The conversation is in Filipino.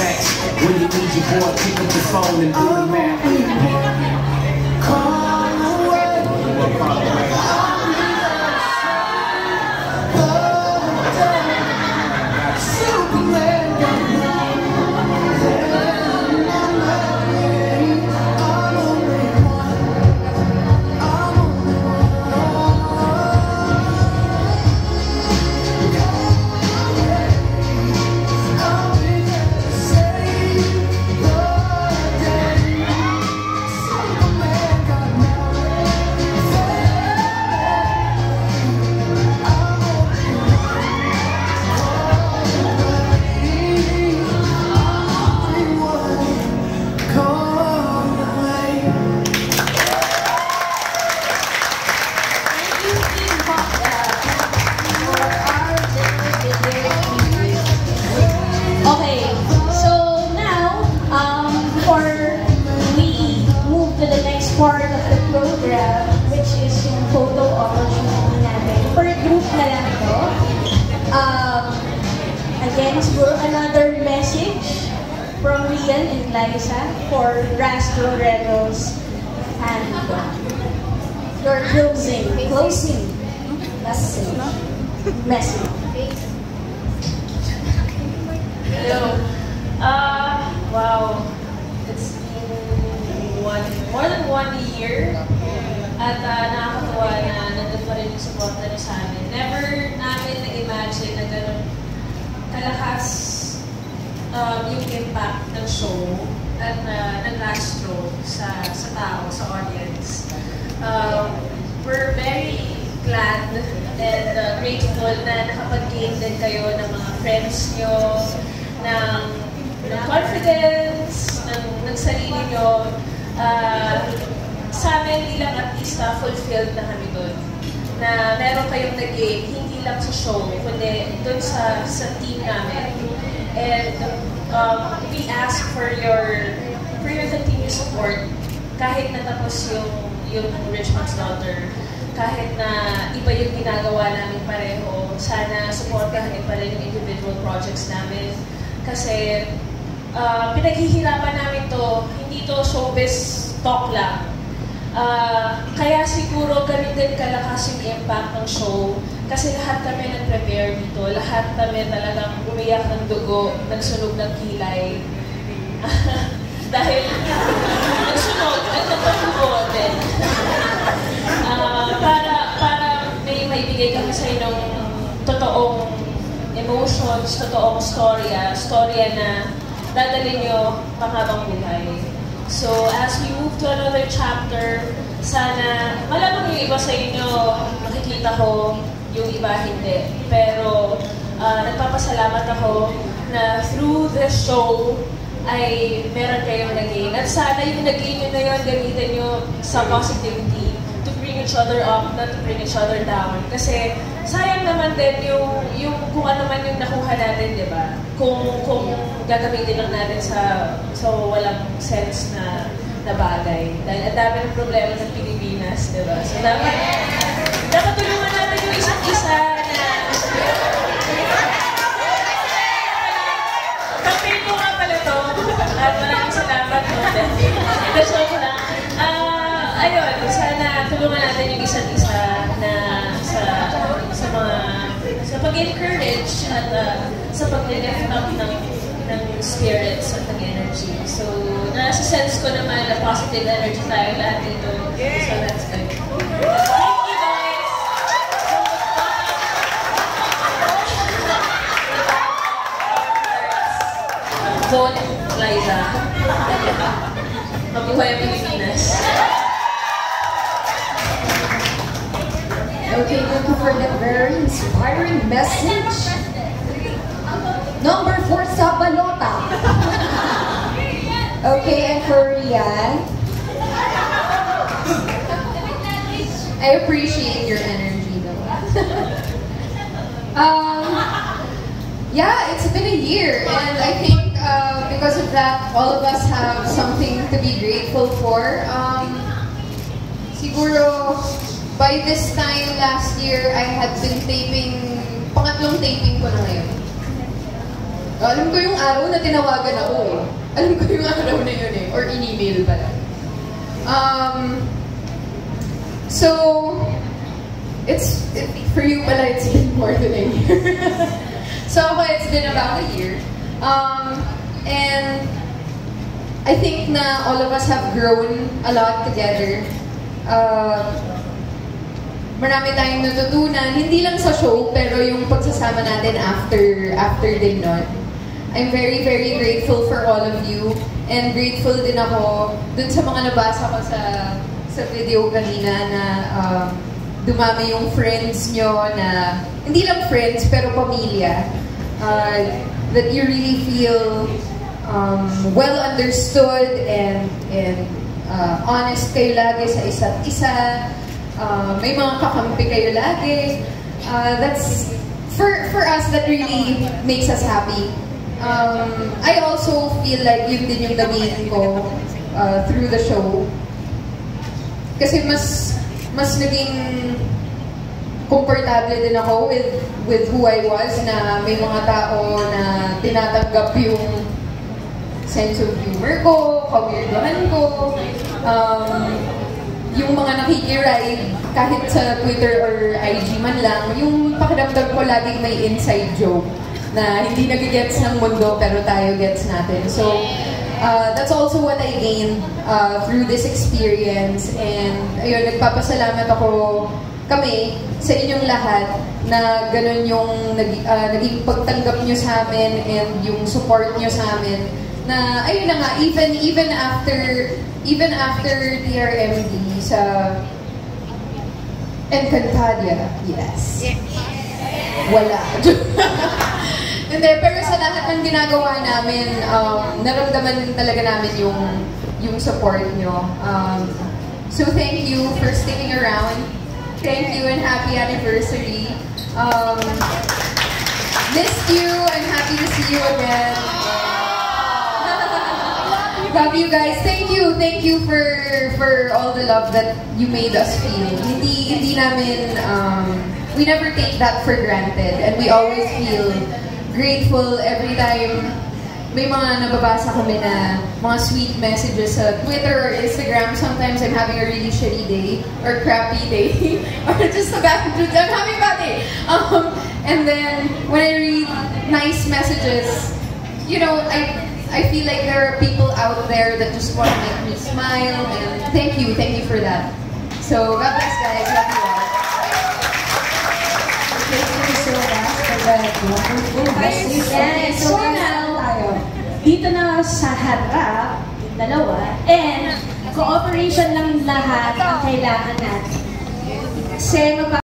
facts. When you need your boy, pick up the phone and do the math. Call away. Part of the program, which is yung photo opportunity natin. For a group na lang ito. Again, siguro another message from Rian and Liza for Rastro Rebels and your closing message. Hello. Wow. It's more than 1 year at nakakatuwa na nandun pa rin yung supporta niyo sa amin. Never namin na-imagine na gano'n kalakas yung impact ng show at ng Rastro sa tao, sa audience. We're very glad and grateful na nakapag-gain din kayo ng mga friends niyo, ng confidence, ng sarili niyo. Sa amin bilang artista, fulfilled na kami doon. Na meron kayong nag-gain, hindi lang sa show, kundi doon sa team namin. And we ask for your continued support kahit natapos yung Richmond's Daughter, kahit na iba yung ginagawa namin pareho, sana supportahan din pa rin yung individual projects namin. Kasi pinaghihirapan namin to, hindi to showbiz talk lang. Kaya siguro ganun din kalakas yung impact ng show. Kasi lahat kami nag-prepare dito. Lahat kami talagang umiyak ng dugo, nagsunog ng kilay. Dahil nagsunog at nagpatugo din. Para may maibigay kami sa inyo ng totoong emotions, totoong storya na dadalhin nyo panghabang buhay. So, as we move to another chapter, sana, malamang yung iba sa inyo, makikita ko, yung iba hindi. Pero, nagpapasalamat ako na through this show, ay meron kayong nag-gain. At sana yung nag-gain nyo na yun, gamitin nyo sa positivity to bring each other up, not to bring each other down. Kasi, sayang naman din yung kung ano man yung nakuha natin, di ba? Kung gagamitin lang natin sa walang sense na bagay. Dahil ang dami ng problema ng Pilipinas, di ba? So dapat tulungan natin yung isa't isa na campaign ko nga pala to. At maraming salamat mo. Ito ko lang. Ayun, sana tulungan natin yung isa't isa na sa pag-encourage at sa pag-lift up ng spirits at ng energy. So, nasa-sense ko naman na positive energy tayo lahat dito. So, that's good. Thank you, guys! Vote, Liza. Mabuhay ang Pilipinas. Okay, thank you for that very inspiring message. Number 4 sa balota. Okay, and for Rian. I appreciate your energy though. Yeah, it's been a year, and I think because of that, all of us have something to be grateful for. Siguro, by this time last year, I had been taping, pangatlong taping ko na ngayon. Alam ko yung araw na tinawagan ako eh. Alam ko yung araw na yun eh. Or in-email pala. So, for you pala, it's been more than a year. So, it's been about a year. And I think na all of us have grown a lot together. Marami tayong natutunan, hindi lang sa show, pero yung pagsasama natin after din nun. I'm very, very grateful for all of you. And grateful din ako dun sa mga nabasa ko sa video kanina na dumami yung friends nyo na, hindi lang friends, pero pamilya. That you really feel well understood and honest kayo lagi sa isa't isa. May mga kakampi kayo lagi. That's for us, that really makes us happy. I also feel like yun din yung dabihin ko through the show. Kasi mas naging komportable din ako with who I was, na may mga tao na tinatanggap yung sense of humor ko, kawirdohan ko, yung mga nakikiride kahit sa Twitter or IG man lang, yung pakiramdam ko laging may inside joke na hindi nagigets ng mundo pero tayo gets natin. So, that's also what I gained through this experience. And ayun, nagpapasalamat ako kami sa inyong lahat na ganun yung naging pagtanggap nyo sa amin and yung support nyo sa amin. Na ayun na nga, even after TRMD sa Encantadia, yes. Wala. Hindi, pero sa lahat ng ginagawa namin, naramdaman talaga namin yung support nyo. So thank you for sticking around. Thank you and happy anniversary. Missed you. I'm happy to see you again. Love you guys. Thank you for all the love that you made us feel. Hindi namin, we never take that for granted, and we always feel grateful every time may mga nababasa kami na mga sweet messages sa Twitter or Instagram. Sometimes I'm having a really shitty day or crappy day or just a bad mood. I'm having a bad day. And then when I read nice messages, you know, I feel like there are people out there that just want to make me smile, and thank you for that. So God bless, guys. Love you all. Thank you so much for that wonderful message. Okay, so now tayo. Dito na sa harap, yung dalawa, and cooperation lang lahat ang kailangan natin. Kasi